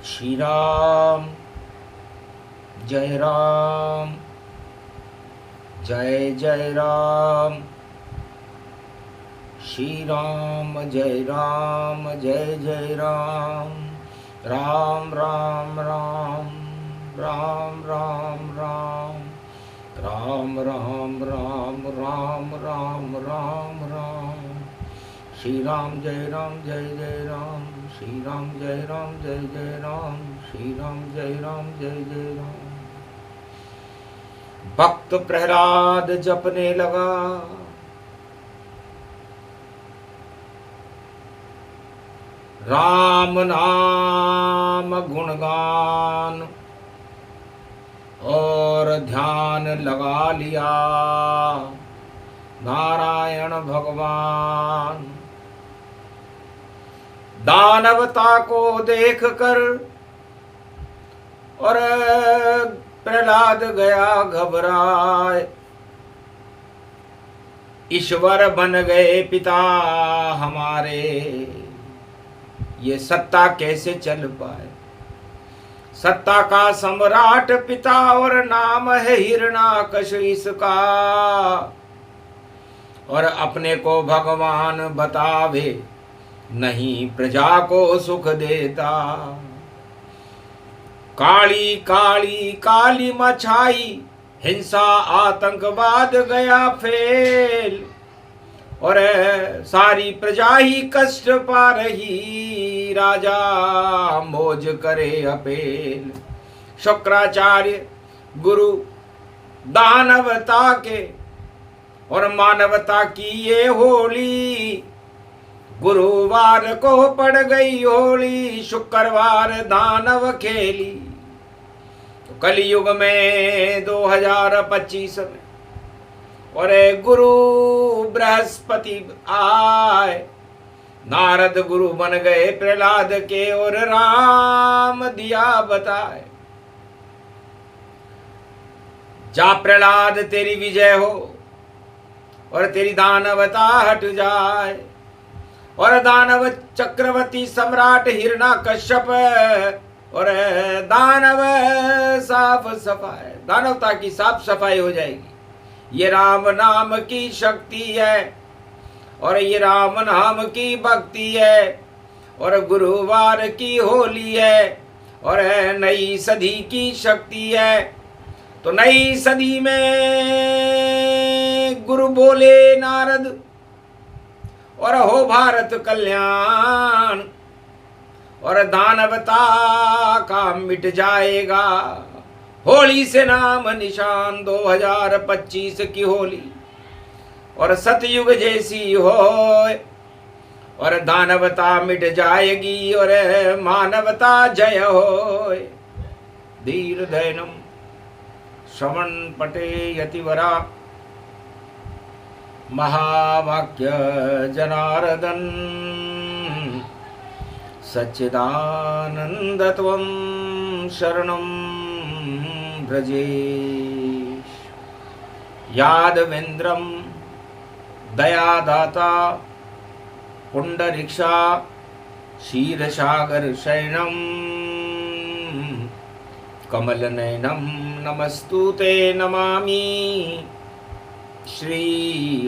श्री राम जय राम जय जय राम। श्री राम जय जय राम। राम राम राम राम राम राम राम राम राम राम राम राम राम। श्री राम जय जय राम। श्री राम जय जय राम। श्री राम जय जय राम। भक्त प्रहलाद जपने लगा, राम नाम गुणगान और ध्यान लगा लिया। नारायण भगवान दानवता को देख कर और प्रहलाद गया घबराए। ईश्वर बन गए पिता हमारे, ये सत्ता कैसे चल पाए। सत्ता का सम्राट पिता और नाम है हिरणाकश इसका, और अपने को भगवान बतावे नहीं प्रजा को सुख देता। काली काली काली मचाई, हिंसा आतंकवाद गया फेल, और सारी प्रजा ही कष्ट पा रही, राजा मौज करे अपेल। शुक्राचार्य गुरु दानवता के और मानवता की ये होली, गुरुवार को पड़ गई होली, शुक्रवार दानव खेली। तो कलयुग में 2025 में और गुरु बृहस्पति आए, नारद गुरु बन गए प्रहलाद के और राम दिया बताए। जा प्रहलाद तेरी विजय हो और तेरी दानवता हट जाए, और दानव चक्रवर्ती सम्राट हिरणाकश्यप और दानव साफ सफाई, दानवता की साफ सफाई हो जाएगी। ये राम नाम की शक्ति है और ये राम नाम की भक्ति है, और गुरुवार की होली है और नई सदी की शक्ति है। तो नई सदी में गुरु बोले नारद, और हो भारत कल्याण, और दानवता का मिट जाएगा। होली से नाम निशान 2025 की होली, और सतयुग जैसी हो, और दानवता मिट जाएगी और मानवता जय हो। धीर धैनम श्रवण पटे यतिवरा, महावाक्य जनार्दन सच्चिदानंदत्वं शरणं व्रजेश। यादवेन्द्रं दयादाता पुंडरीक्षा क्षीरसागर शयनं कमलनयनं नमस्तुते नमामि श्री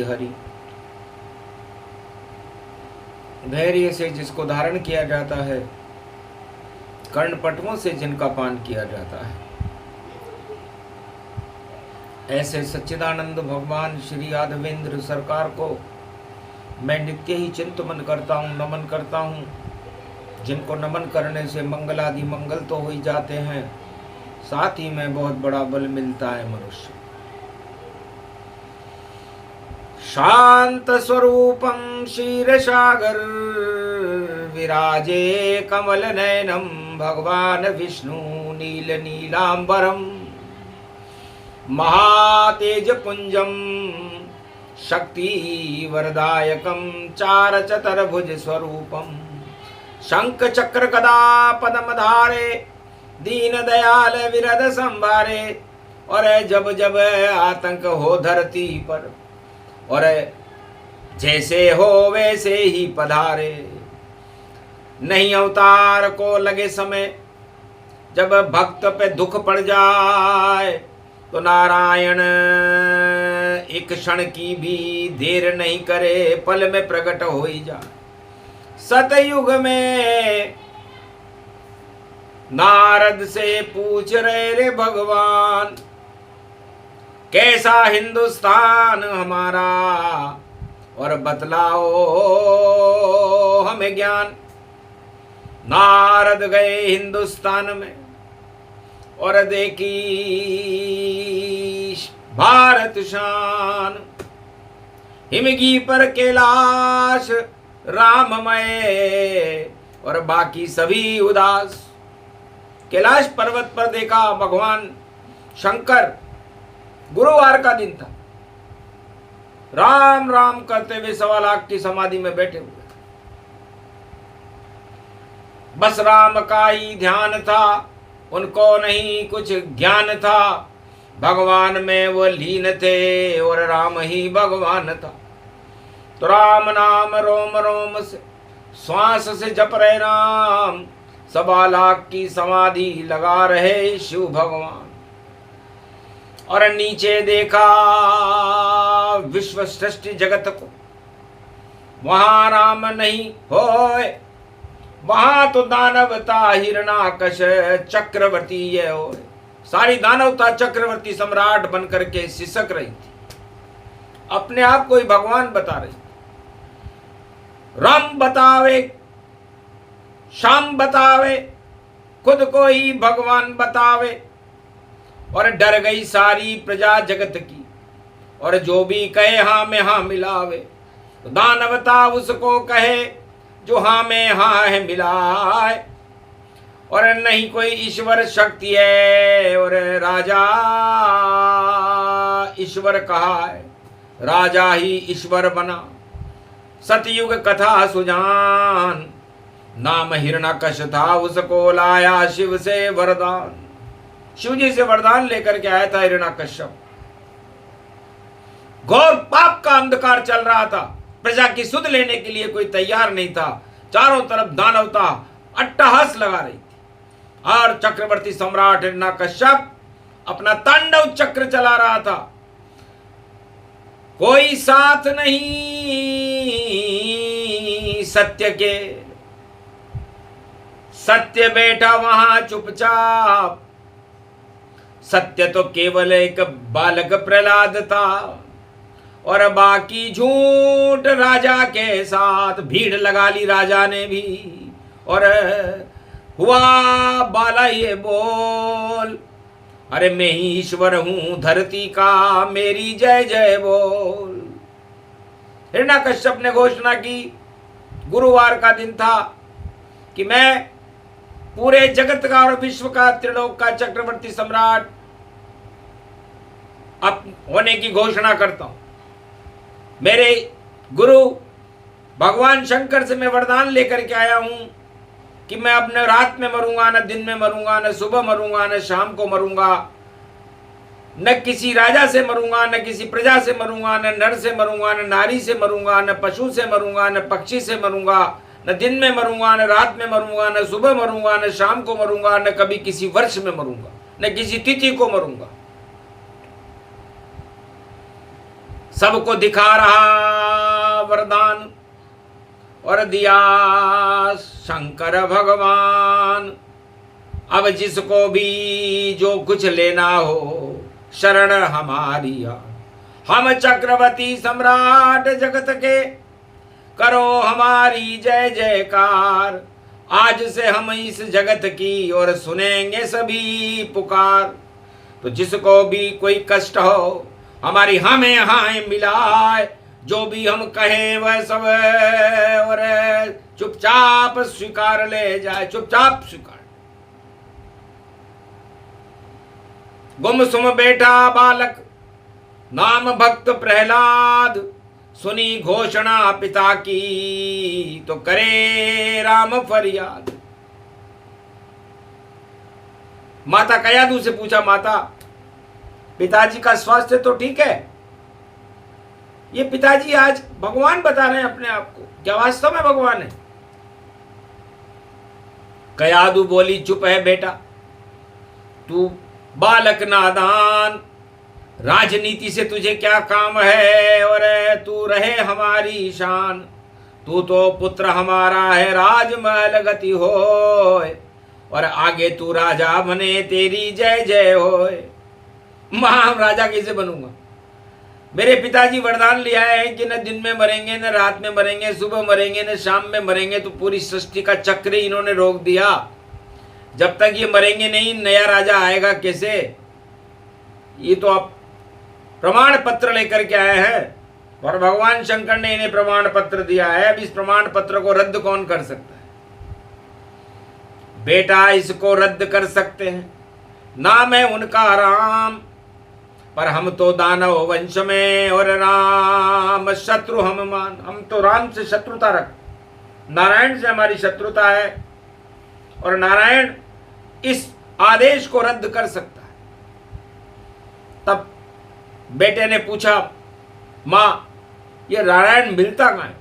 हरि। धैर्य से जिसको धारण किया जाता है, कर्णपटुओं से जिनका पान किया जाता है, ऐसे सच्चिदानंद भगवान श्री यादवेंद्र सरकार को मैं नित्य ही चिंतन करता हूँ, नमन करता हूँ। जिनको नमन करने से मंगल आदि मंगल तो हो ही जाते हैं, साथ ही में बहुत बड़ा बल मिलता है मनुष्य। शांत स्वरूपम क्षीरसागर विराजे कमल नयनम, भगवान विष्णु नील नीलांबरम, महातेज पुंजम शक्ति वरदायकम, चार चतुर्भुज स्वरूपम, शंख चक्र गदा पद्म धारे, दीन दयाल विरद संभारे। और जब जब आतंक हो धरती पर, और जैसे हो वैसे ही पधारे। नहीं अवतार को लगे समय, जब भक्त पे दुख पड़ जाए तो नारायण एक क्षण की भी देर नहीं करे, पल में प्रकट हो ही जाए। सतयुग में नारद से पूछ रहे रे भगवान, कैसा हिंदुस्तान हमारा और बतलाओ हमें ज्ञान। नारद गए हिंदुस्तान में और देखी भारत शान। हिमगी पर कैलाश राममय और बाकी सभी उदास। कैलाश पर्वत पर देखा भगवान शंकर, गुरुवार का दिन था, राम राम करते हुए 1.25 लाख की समाधि में बैठे हुए। बस राम का ही ध्यान था, उनको नहीं कुछ ज्ञान था। भगवान में वो लीन थे और राम ही भगवान था। तो राम नाम रोम रोम से श्वास से जप रहे राम, 1.25 लाख की समाधि लगा रहे शिव भगवान। और नीचे देखा विश्व सृष्टि जगत को, वहां राम नहीं होए, वहां तो दानवता हिरणाकश चक्रवर्ती ये होए। सारी दानवता चक्रवर्ती सम्राट बनकर के सिसक रही थी, अपने आप को ही भगवान बता रही थी। राम बतावे, शाम बतावे, खुद को ही भगवान बतावे। और डर गई सारी प्रजा जगत की, और जो भी कहे हाँ में हाँ मिलावे। तो दानवता उसको कहे जो हाँ में हाँ है मिलाए। और नहीं कोई ईश्वर शक्ति है, और राजा ईश्वर कहा है, राजा ही ईश्वर बना। सतयुग कथा सुजान, नाम हिरणाकश था, उसको लाया शिव से वरदान। शिव जी से वरदान लेकर के आया था हिरणाकश्यप। घोर पाप का अंधकार चल रहा था, प्रजा की सुध लेने के लिए कोई तैयार नहीं था। चारों तरफ दानवता अट्टहास लगा रही थी, और चक्रवर्ती सम्राट हिरणाकश्यप अपना तांडव चक्र चला रहा था। कोई साथ नहीं सत्य के, सत्य बैठा वहां चुपचाप। सत्य तो केवल एक बालक प्रहलाद था, और बाकी झूठ राजा के साथ। भीड़ लगा ली राजा ने भी, और हुआ बाला ये बोल, अरे मैं ही ईश्वर हूं धरती का, मेरी जय जय बोल। हिरणाकश्यप ने घोषणा की, गुरुवार का दिन था, कि मैं पूरे जगत का और विश्व का, त्रिलोक का चक्रवर्ती सम्राट अब होने की घोषणा करता हूं। मेरे गुरु भगवान शंकर से मैं वरदान लेकर के आया हूं कि मैं अब न रात में मरूंगा, न दिन में मरूंगा, न सुबह मरूंगा, न शाम को मरूंगा। न किसी राजा से मरूंगा, न किसी प्रजा से मरूंगा, न नर से मरूंगा, न नारी से मरूंगा, न पशु से मरूंगा, न पक्षी से मरूंगा। न दिन में मरूंगा, न रात में मरूंगा, न सुबह मरूंगा, न शाम को मरूंगा, न कभी किसी वर्ष में मरूंगा, न किसी तिथि को मरूंगा। सबको दिखा रहा वरदान, और दिया शंकर भगवान। अब जिसको भी जो कुछ लेना हो, शरण हमारी आ। हम चक्रवर्ती सम्राट जगत के, करो हमारी जय जयकार। आज से हम इस जगत की और सुनेंगे सभी पुकार। तो जिसको भी कोई कष्ट हो, हमारी हमें हाँ मिलाए। जो भी हम कहें वह सब, और चुपचाप स्वीकार ले जाए, चुपचाप स्वीकार। गुमसुम बैठा बालक, नाम भक्त प्रहलाद। सुनी घोषणा पिता की, तो करे राम फरियाद। माता कयादू से पूछा, माता पिताजी का स्वास्थ्य तो ठीक है? ये पिताजी आज भगवान बता रहे हैं अपने आप को, क्या वास्तव में भगवान है? कयादू बोली, चुप है बेटा, तू बालक नादान, राजनीति से तुझे क्या काम है, और तू रहे हमारी शान। तू तो पुत्र हमारा है, राजमहल गति होय, और आगे तू राजा बने, तेरी जय जय होय। मां राजा कैसे बनूंगा? मेरे पिताजी वरदान लिया है कि न दिन में मरेंगे, न रात में मरेंगे, सुबह मरेंगे, न शाम में मरेंगे। तो पूरी सृष्टि का चक्र इन्होंने रोक दिया। जब तक ये मरेंगे नहीं, नया राजा आएगा कैसे? ये तो आप प्रमाण पत्र लेकर के आए हैं, और भगवान शंकर ने इन्हें प्रमाण पत्र दिया है। अब इस प्रमाण पत्र को रद्द कौन कर सकता है? बेटा इसको रद्द कर सकते हैं, नाम है उनका राम, पर हम तो दानव वंश में, और राम शत्रु हम मान। हम तो राम से शत्रुता रख, नारायण से हमारी शत्रुता है, और नारायण इस आदेश को रद्द कर सकता है। तब बेटे ने पूछा, मां ये नारायण मिलता कहाँ है?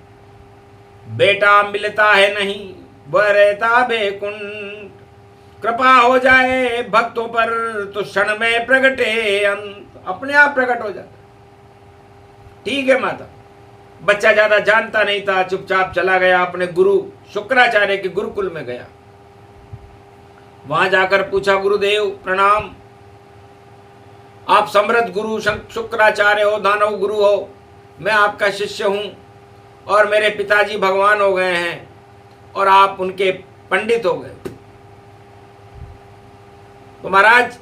बेटा मिलता है नहीं, वह रहता बेकुंठ, कृपा हो जाए भक्तों पर तो क्षण में प्रगटे अंत। अपने आप प्रकट हो जाता। ठीक है माता। बच्चा ज्यादा जानता नहीं था, चुपचाप चला गया, अपने गुरु शुक्राचार्य के गुरुकुल में गया। वहां जाकर पूछा, गुरुदेव प्रणाम, आप समृद्ध गुरु शुक्राचार्य हो, दानव गुरु हो, मैं आपका शिष्य हूं, और मेरे पिताजी भगवान हो गए हैं, और आप उनके पंडित हो गए। तो महाराज,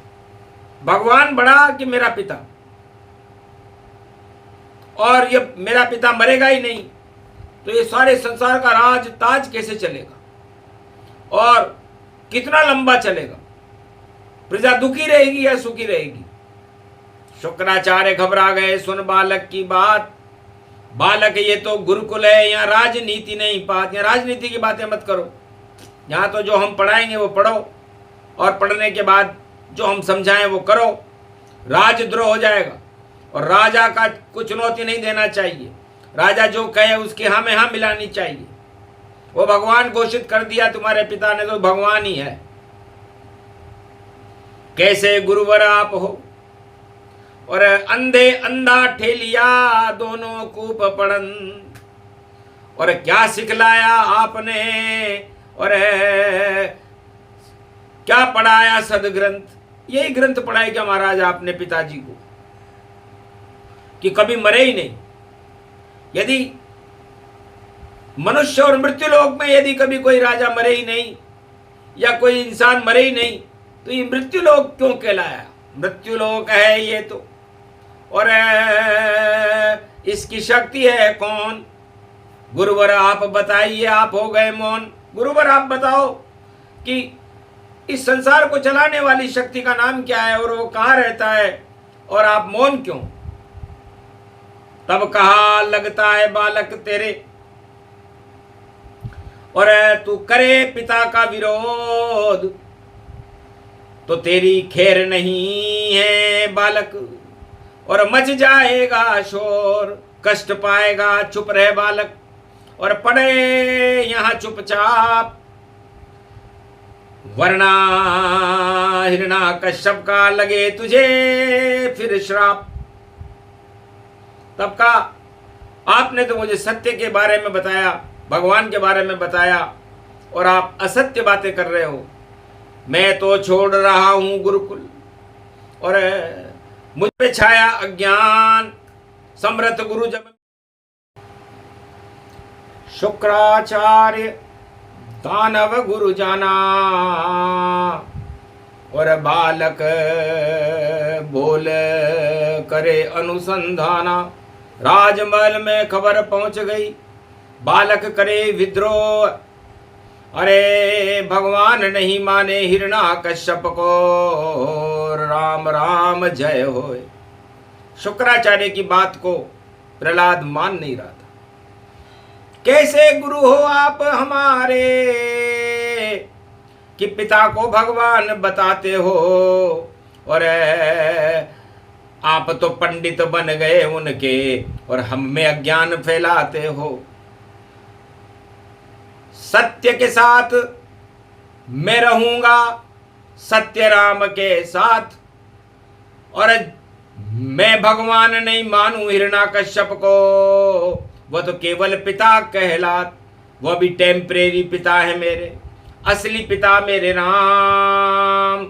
भगवान बड़ा कि मेरा पिता? और ये मेरा पिता मरेगा ही नहीं, तो ये सारे संसार का राज ताज कैसे चलेगा, और कितना लंबा चलेगा? प्रजा दुखी रहेगी या सुखी रहेगी? शुक्राचार्य घबरा गए। सुन बालक की बात, बालक ये तो गुरुकुल है, यहाँ राजनीति नहीं बात, यहाँ राजनीति की बातें मत करो। यहाँ तो जो हम पढ़ाएंगे वो पढ़ो, और पढ़ने के बाद जो हम समझाएं वो करो। राजद्रोह हो जाएगा, और राजा का कुछ चुनौती नहीं देना चाहिए। राजा जो कहे उसकी हाँ में हाँ मिलानी चाहिए। वो भगवान घोषित कर दिया तुम्हारे पिता ने, तो भगवान ही है। कैसे गुरुवर आप हो, और अंधे अंधा ठेलिया दोनों कूप पड़न, और क्या सिखलाया आपने, और क्या पढ़ाया सदग्रंथ? यही ग्रंथ पढ़ाए क्या महाराज आपने पिताजी को, कि कभी मरे ही नहीं? यदि मनुष्य और मृत्युलोक में यदि कभी कोई राजा मरे ही नहीं, या कोई इंसान मरे ही नहीं, तो ये मृत्युलोक क्यों कहलाया? मृत्युलोक है ये तो, और इसकी शक्ति है कौन? गुरुवर आप बताइए, आप हो गए मौन। गुरुवर आप बताओ कि इस संसार को चलाने वाली शक्ति का नाम क्या है, और वो कहाँ रहता है, और आप मौन क्यों? तब कहा, लगता है बालक तेरे, और तू करे पिता का विरोध, तो तेरी खैर नहीं है बालक, और मच जाएगा शोर, कष्ट पाएगा। चुप रहे बालक, और पड़े यहाँ चुपचाप, वरना हिरण्याकश्यप का लगे तुझे फिर श्राप। तब कहा, आपने तो मुझे सत्य के बारे में बताया, भगवान के बारे में बताया, और आप असत्य बातें कर रहे हो। मैं तो छोड़ रहा हूं गुरुकुल, और मुझ पे छाया अज्ञान। समर्थ गुरु जब शुक्राचार्य दानव गुरु जाना, और बालक बोल करे अनुसंधाना। राजमहल में खबर पहुंच गई, बालक करे विद्रोह, अरे भगवान नहीं माने हिरण्याकश्यप को, राम राम जय होय। शुक्राचार्य की बात को प्रहलाद मान नहीं रहा था। कैसे गुरु हो आप हमारे, कि पिता को भगवान बताते हो, और आप तो पंडित बन गए उनके, और हम में अज्ञान फैलाते हो। सत्य के साथ मैं रहूंगा, सत्य राम के साथ। और मैं भगवान नहीं मानूं हिरण्याकश्यप को, वह तो केवल पिता कहलात, वह भी टेम्परेरी पिता है मेरे, असली पिता मेरे राम।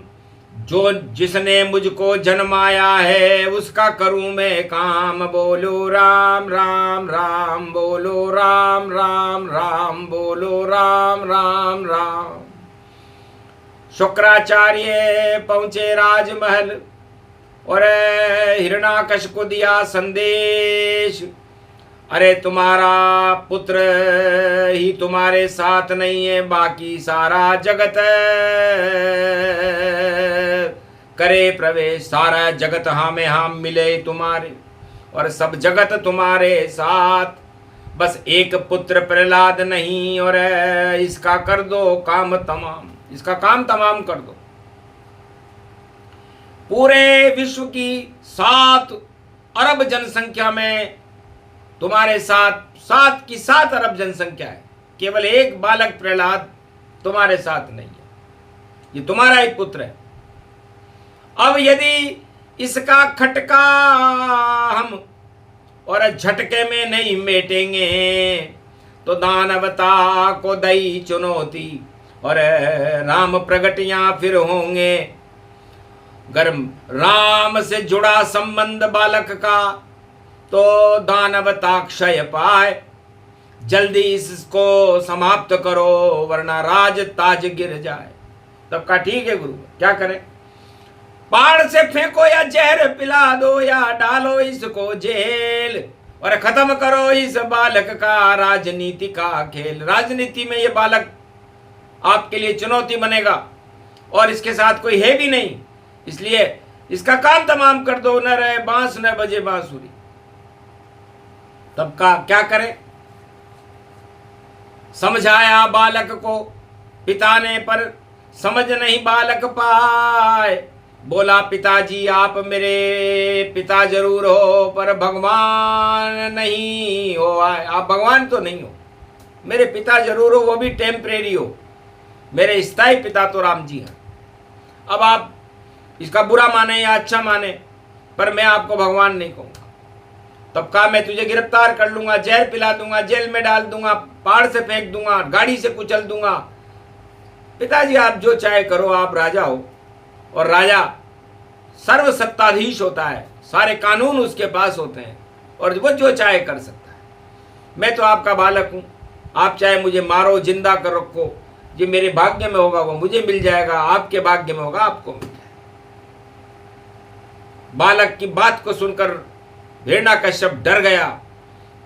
जो जिसने मुझको जन्माया है उसका करूं मैं काम। बोलो राम राम राम, बोलो राम राम राम, बोलो राम राम राम। शुक्राचार्य पहुंचे राजमहल और हिरण्याकश्यप को दिया संदेश, अरे तुम्हारा पुत्र ही तुम्हारे साथ नहीं है, बाकी सारा जगत करे प्रवेश। सारा जगत हाँ में हाँ मिले तुम्हारे, और सब जगत तुम्हारे साथ। बस एक पुत्र प्रहलाद नहीं, और इसका कर दो काम तमाम, इसका काम तमाम कर दो। पूरे विश्व की 7 अरब जनसंख्या में तुम्हारे साथ 7 की 7 अरब जनसंख्या है, केवल एक बालक प्रहलाद तुम्हारे साथ नहीं है, ये तुम्हारा ही पुत्र है। अब यदि इसका खटका हम और झटके में नहीं मेटेंगे तो दानवता को दई चुनौती, और राम प्रगटियां फिर होंगे। अगर राम से जुड़ा संबंध बालक का तो दानवता क्षय पाए, जल्दी इसको समाप्त करो वरना राज ताज गिर जाए। तब का ठीक है गुरु, क्या करें? पहाड़ से फेंको या जहर पिला दो या डालो इसको जेल, और खत्म करो इस बालक का राजनीति का खेल। राजनीति में ये बालक आपके लिए चुनौती बनेगा और इसके साथ कोई है भी नहीं, इसलिए इसका काम तमाम कर दो, न रहे बांस न बजे बांसुरी। तब का क्या करें? समझाया बालक को पिता ने, पर समझ नहीं बालक पाए। बोला पिताजी आप मेरे पिता जरूर हो पर भगवान नहीं हो, आप भगवान तो नहीं हो, मेरे पिता जरूर हो, वो भी टेम्परेरी हो, मेरे स्थायी पिता तो राम जी हैं। अब आप इसका बुरा माने या अच्छा माने, पर मैं आपको भगवान नहीं कहूंगा। तब कहा मैं तुझे गिरफ्तार कर लूंगा, जहर पिला दूंगा, जेल में डाल दूंगा, पहाड़ से फेंक दूंगा, गाड़ी से कुचल दूंगा। पिताजी आप जो चाहे करो, आप राजा हो, और राजा सर्वसत्ताधीश होता है, सारे कानून उसके पास होते हैं और वो जो चाहे कर सकता है। मैं तो आपका बालक हूं, आप चाहे मुझे मारो, जिंदा कर रखो, जो मेरे भाग्य में होगा वो मुझे मिल जाएगा, आपके भाग्य में होगा आपको मिल जाएगा। बालक की बात को सुनकर हिरण्याकश्यप डर गया।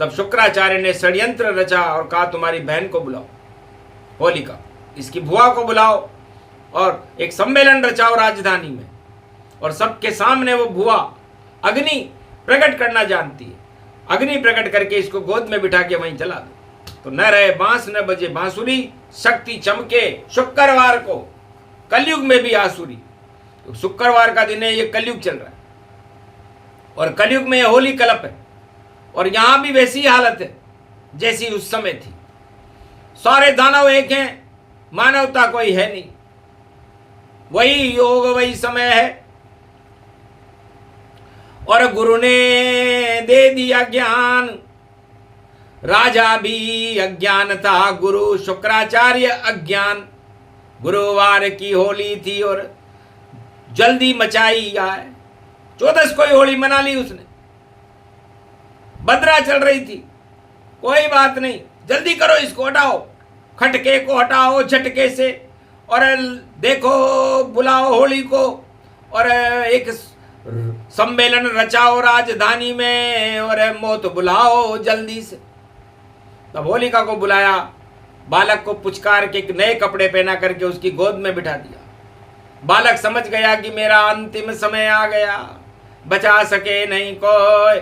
तब शुक्राचार्य ने षड्यंत्र रचा और कहा तुम्हारी बहन को बुलाओ, होलिका, इसकी बुआ को बुलाओ और एक सम्मेलन रचाओ राजधानी में, और सबके सामने वो बुआ अग्नि प्रकट करना जानती है, अग्नि प्रकट करके इसको गोद में बिठा के वहीं जला दो, तो न रहे बांस न बजे बांसुरी, शक्ति चमके। शुक्रवार को, कलयुग में भी आसुरी, तो शुक्रवार का दिन है, ये कलयुग चल रहा है और कलयुग में होली कलप है, और यहां भी वैसी हालत है जैसी उस समय थी। सारे दानव एक हैं, मानवता कोई है नहीं, वही योग वही समय है। और गुरु ने दे दिया ज्ञान, राजा भी अज्ञान था, गुरु शुक्राचार्य अज्ञान। गुरुवार की होली थी और जल्दी मचाई आए, 14 को ही होली मना ली उसने, भद्रा चल रही थी, कोई बात नहीं, जल्दी करो इसको हटाओ, खटके को हटाओ झटके से, और देखो बुलाओ होली को, और एक सम्मेलन रचाओ राजधानी में, और मौत बुलाओ जल्दी से। तब होलिका को बुलाया, बालक को पुचकार के नए कपड़े पहना करके उसकी गोद में बिठा दिया। बालक समझ गया कि मेरा अंतिम समय आ गया, बचा सके नहीं कोई,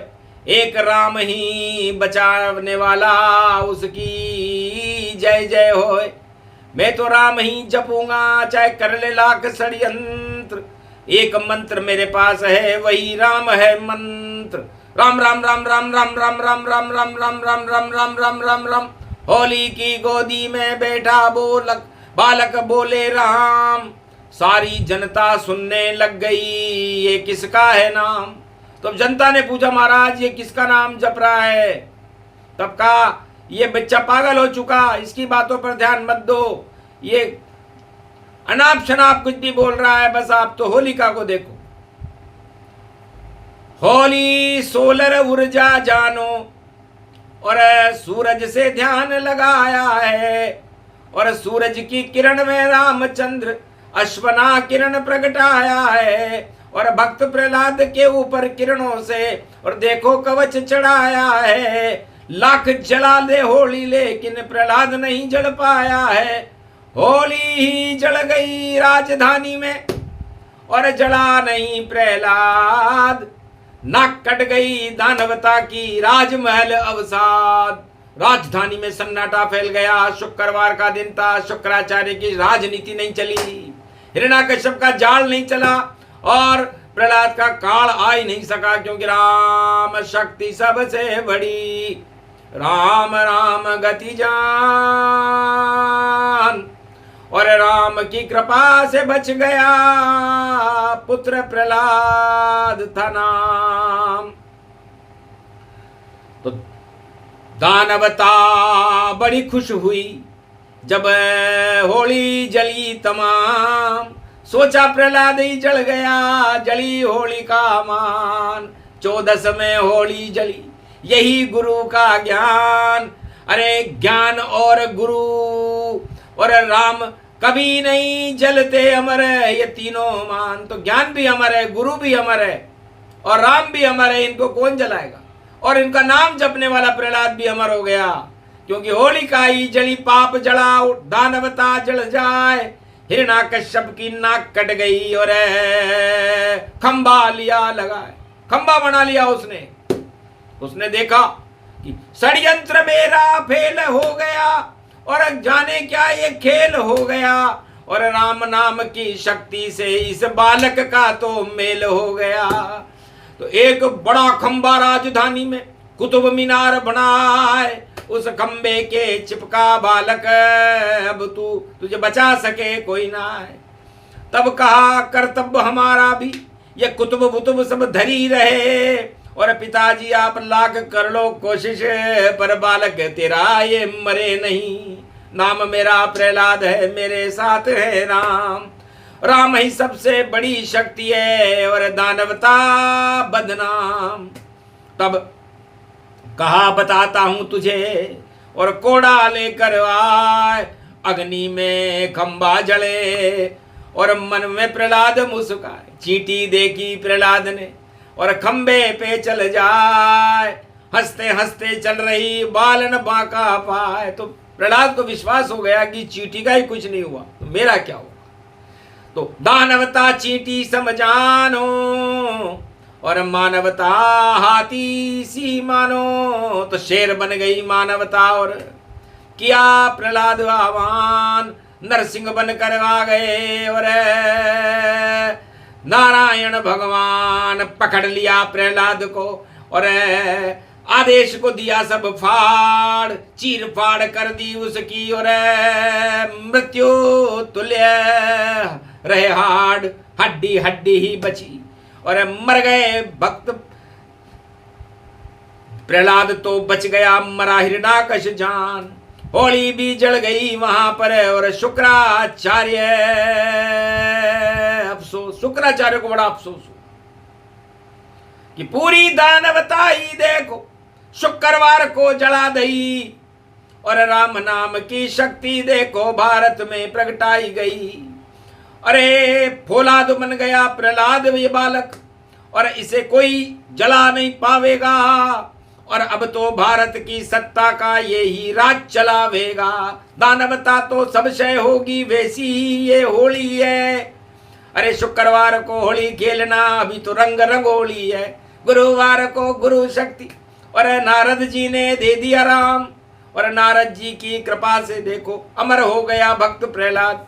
एक राम ही बचाने वाला, उसकी जय जय होए। मैं तो राम ही जपूंगा, चाहे कर ले लाख षड्यंत्र, एक मंत्र मेरे पास है, वही राम है मंत्र। राम राम राम राम राम राम राम राम राम राम राम राम राम राम राम राम। होली की गोदी में बैठा बोलक बालक बोले राम, सारी जनता सुनने लग गई, ये किसका है नाम। तो अब जनता ने पूछा, महाराज ये किसका नाम जप रहा है। तब कहा, ये बच्चा पागल हो चुका, इसकी बातों पर ध्यान मत दो, ये अनाप शनाप कुछ भी बोल रहा है, बस आप तो होलिका को देखो। होली सोलर ऊर्जा जानो, और सूरज से ध्यान लगाया है, और सूरज की किरण में रामचंद्र अश्वना किरण प्रगटाया है, और भक्त प्रहलाद के ऊपर किरणों से और देखो कवच चढ़ाया है। लाख जला ले होली लेकिन प्रहलाद नहीं जल पाया है। होली ही जल गई राजधानी में और जला नहीं प्रहलाद। नाक कट गई दानवता की राजमहल अवसाद। राजधानी में सन्नाटा फैल गया। शुक्रवार का दिन था, शुक्राचार्य की राजनीति नहीं चली, हिरण्याकश्यप का जाल नहीं चला और प्रहलाद का काल आ ही नहीं सका, क्योंकि राम शक्ति सबसे बड़ी। राम राम गति जान, और राम की कृपा से बच गया पुत्र प्रहलाद था नाम। तो दानवता बड़ी खुश हुई जब होली जली तमाम। सोचा प्रहलाद ही जल गया, जली होली का मान। 14 में होली जली, यही गुरु का ज्ञान। अरे ज्ञान और गुरु और राम कभी नहीं जलते अमर, ये तीनों मान। तो ज्ञान भी अमर है, गुरु भी अमर है और राम भी अमर है, इनको कौन जलाएगा। और इनका नाम जपने वाला प्रहलाद भी अमर हो गया, क्योंकि होलिका ही जली पाप जला, दानवता जल जाए। हिरण्याकश्यप की नाक कट गई और खंबा लिया लगाए, खंबा बना लिया उसने। उसने देखा कि षड्यंत्र मेरा फेल हो गया और जाने क्या ये खेल हो गया। और राम नाम की शक्ति से इस बालक का तो मेल हो गया। तो एक बड़ा खंबा राजधानी में कुतुब मीनार बनाए, उस खंबे के चिपका बालक, अब तू तुझे बचा सके कोई ना है। तब कहा कर्तव्य हमारा भी, ये कुतुब बुतुब सब धरी रहे, और पिताजी आप लाख कर लो कोशिश, पर बालक तेरा ये मरे नहीं। नाम मेरा प्रहलाद है, मेरे साथ है राम। राम ही सबसे बड़ी शक्ति है और दानवता बदनाम। तब कहा बताता हूं तुझे, और कोड़ा लेकर आए। अग्नि में खंबा जले और मन में प्रहलाद मुस्काए। चींटी देखी प्रहलाद ने और खंबे पे चल जाए। हंसते हंसते चल रही बालन बांका पाए। तो प्रहलाद को विश्वास हो गया कि चींटी का ही कुछ नहीं हुआ तो मेरा क्या हुआ। तो दानवता चींटी समझानो और मानवता हाथी सी मानो। तो शेर बन गई मानवता और किया प्रहलाद आह्वान। नरसिंह बनकर आ गए और नारायण भगवान पकड़ लिया प्रहलाद को और आदेश को दिया सब फाड़, चीर फाड़ कर दी उसकी और मृत्यु तुल्य रहे हाड़। हड्डी हड्डी ही बची और मर गए भक्त। प्रहलाद तो बच गया, मरा हिरण्याकश जान। होली भी जल गई वहां पर और शुक्राचार्य अफसोस, शुक्राचार्य को बड़ा अफसोस हुआ कि पूरी दानवता ही देखो शुक्रवार को जला दई और राम नाम की शक्ति देखो भारत में प्रगटाई गई। अरे फौलाद बन गया प्रहलाद ये बालक और इसे कोई जला नहीं पावेगा और अब तो भारत की सत्ता का ये ही राज चलावेगा। दानवता तो सब शय होगी वैसी ही ये होली है। अरे शुक्रवार को होली खेलना अभी तो रंग रंगोली है। गुरुवार को गुरु शक्ति और नारद जी ने दे दिया राम और नारद जी की कृपा से देखो अमर हो गया भक्त प्रहलाद।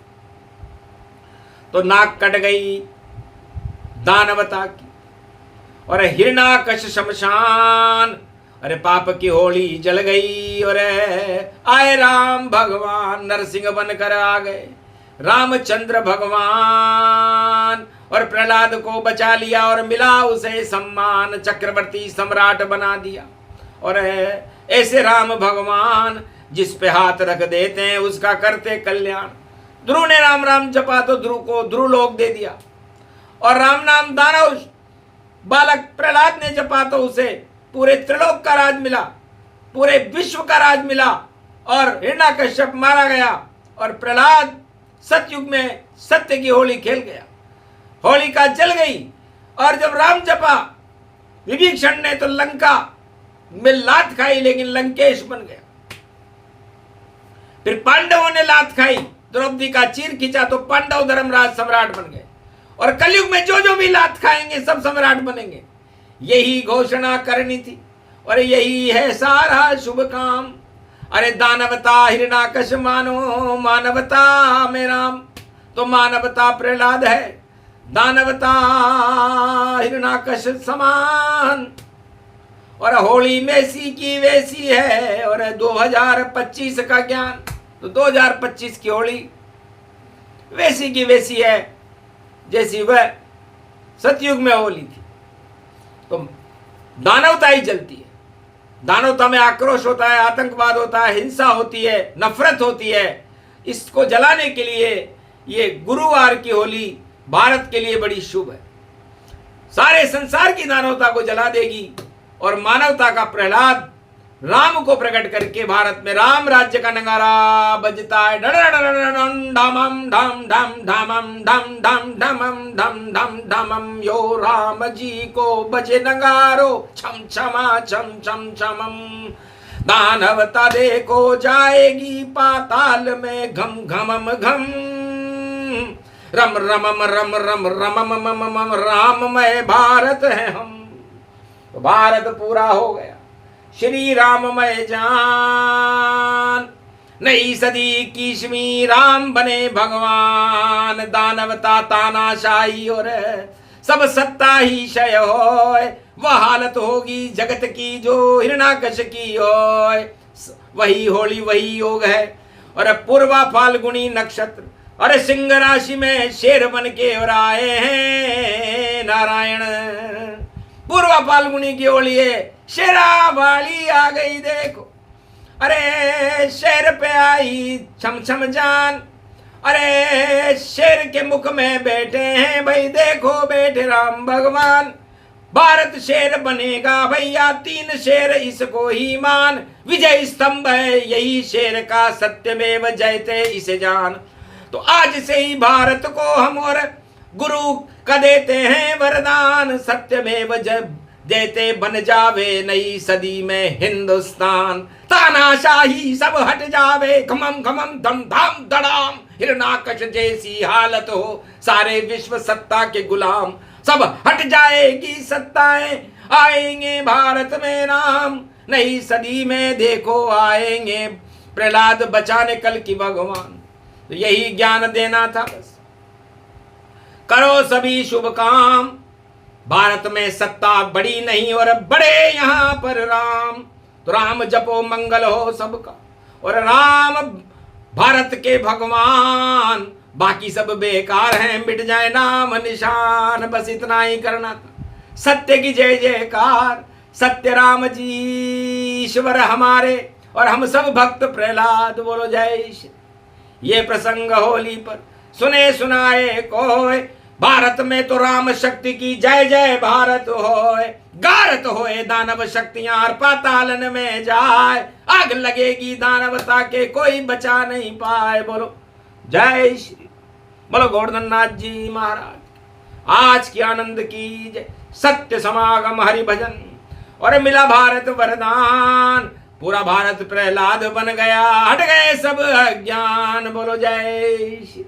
तो नाक कट गई दानवता की और हिरण्याकश शमशान। अरे पाप की होली जल गई और आए राम भगवान नरसिंह बनकर आ गए। रामचंद्र भगवान, और प्रहलाद को बचा लिया और मिला उसे सम्मान, चक्रवर्ती सम्राट बना दिया। और ऐसे राम भगवान जिस पे हाथ रख देते हैं उसका करते कल्याण। ध्रुव ने राम राम जपा तो ध्रुव को ध्रुव लोक दे दिया, और राम नाम दानव बालक प्रहलाद ने जपा तो उसे पूरे त्रिलोक का राज मिला, पूरे विश्व का राज मिला, और हिरण्यकश्यप मारा गया, और प्रहलाद सतयुग में सत्य की होली खेल गया, होलिका जल गई। और जब राम जपा विभीषण ने तो लंका में लात खाई, लेकिन लंकेश बन गया। फिर पांडवों ने लात खाई, द्रौपदी का चीर खींचा तो पांडव धर्मराज सम्राट बन गए। और कलयुग में जो भी लात खाएंगे सब सम्राट बनेंगे, यही घोषणा करनी थी और यही है सारा शुभ काम। अरे दानवता हिरण्याकश मानो, मानवता में राम, तो मानवता प्रहलाद है, दानवता हिरण्याकश समान। और होली मेसी की वैसी है, और 2025 का ज्ञान, तो 2025 की होली वैसी की वैसी है जैसी वह सतयुग में होली थी। तो दानवता ही जलती है, दानवता में आक्रोश होता है, आतंकवाद होता है, हिंसा होती है, नफरत होती है। इसको जलाने के लिए ये गुरुवार की होली भारत के लिए बड़ी शुभ है, सारे संसार की दानवता को जला देगी। और मानवता का प्रहलाद राम को प्रकट करके भारत में राम राज्य का नगारा बजता है। ढम यो राम जी को बजे नगारो, छम छमा छम छम छमम। दानवता देखो जाएगी पाताल में, घम घमम घम। रम रमम रम रम रमम राममय भारत है हम। तो भारत पूरा हो गया श्री राममय जान। नई सदी की श्री राम बने भगवान। दानवता तानाशाही और सब सत्ता ही क्षय होय, वह हालत होगी जगत की जो हिरण्याकश की होय। वही होली वही योग है। और पूर्वा फाल्गुनी नक्षत्र, और सिंह राशि में शेर बन के और आए हैं नारायण। पूर्वा फाल्गुनी की होली है, शेरा वाली आ गई देखो। अरे शेर पे आई छम छम जान। अरे शेर के मुख में बैठे हैं भाई, देखो बैठे राम भगवान। भारत शेर बनेगा भैया, 3 शेर इसको ही मान। विजय स्तंभ है यही शेर का, सत्यमेव जयते इसे जान। तो आज से ही भारत को हम और गुरु का देते हैं वरदान। सत्यमेव जयते बन जावे नई सदी में हिंदुस्तान। तानाशाही सब हट जावे, खमम खमम धम धाम धड़ाम। हिरण्याकश जैसी हालत हो, सारे विश्व सत्ता के गुलाम। सब हट जाएगी सत्ताएं, आएंगे भारत में राम। नई सदी में देखो आएंगे प्रहलाद बचाने कल की भगवान। तो यही ज्ञान देना था बस। करो सभी शुभ काम, भारत में सत्ता बड़ी नहीं और बड़े यहाँ पर राम। तो राम जपो मंगल हो सबका, और राम भारत के भगवान। बाकी सब बेकार हैं, मिट जाए नाम निशान। बस इतना ही करना था। सत्य की जय जयकार, सत्य राम जी ईश्वर हमारे, और हम सब भक्त प्रहलाद बोलो जय श्री। ये प्रसंग होली पर सुने सुनाए कोय, भारत में तो राम शक्ति की जय जय भारत होए। गारत होए दानव शक्तियां और पातालन में जाए। आग लगेगी दानवता के कोई बचा नहीं पाए। बोलो जय श्री, बोलो गोवर्धन नाथ जी महाराज। आज की आनंद की जय। सत्य समागम हरि भजन, और मिला भारत वरदान। पूरा भारत प्रहलाद बन गया, हट गए सब अज्ञान। बोलो जय श्री।